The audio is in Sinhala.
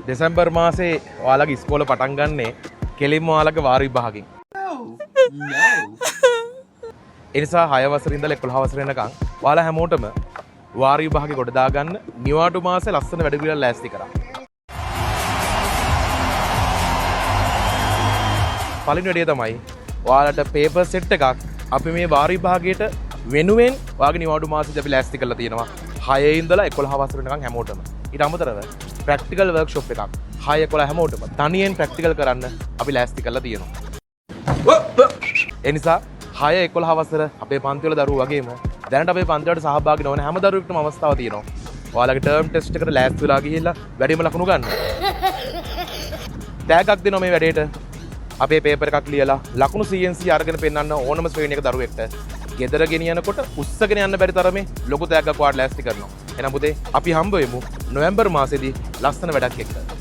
දෙසැම්බර් මාසේ ඔයාලගේ ඉස්කෝල පටන් ගන්නේ කෙලින්ම ඔයාලගේ වාර විභාගෙන්. ඒ නිසා 6 වසරේ ඉඳලා 11 වසර වෙනකන් ඔයාලා හැමෝටම වාර විභාගෙ කොට දාගන්න නිවාඩු මාසේ ලස්සන වැඩ පිළිවෙල ලෑස්ති කරා. පළවෙනි වැඩේ තමයි ඔයාලට පේපර් සෙට් එකක් අපි මේ වාර විභාගයට වෙනුවෙන් ඔයාගේ නිවාඩු මාසෙදි අපි ලෑස්ති කරලා තියෙනවා. 6 ඉඳලා 11 වසර වෙනකන් හැමෝටම. ඊට අමතරව ප්‍රැක්ටිකල් වර්ක්ෂොප් එකක් 6 11 හැමෝටම තනියෙන් ප්‍රැක්ටිකල් කරන්න අපි ලෑස්ති කරලා තියෙනවා. ඒ නිසා 6 11 වසර අපේ පන්ති වල දරුවෝ වගේම දැනට අපේ පන්ති වලට සහභාගී නොවන හැම දරුවෙකුටම අවස්ථාව තියෙනවා. ඔයාලගේ ටර්ම් ටෙස්ට් එකට ලෑස්ති වෙලා ගිහිල්ලා වැඩිම ලකුණු ගන්න. ටැග්ගක් දෙනවා මේ වැඩේට. අපේ පේපර් එකක් ලියලා ලකුණු 100 අරගෙන පෙන්නන්න ඕනම ශ්‍රේණි එක දරුවෙක්ට. ගෙදර ගෙනියනකොට උස්සගෙන යන්න බැරි තරමේ ලොකු ටැග්ගක් ඔයාලට ලෑස්ති කරනවා. එහෙනම් පුතේ අපි හම්බ වෙමු නොවැම්බර් මාසෙදී ලස්සන වැඩක් එක්ක.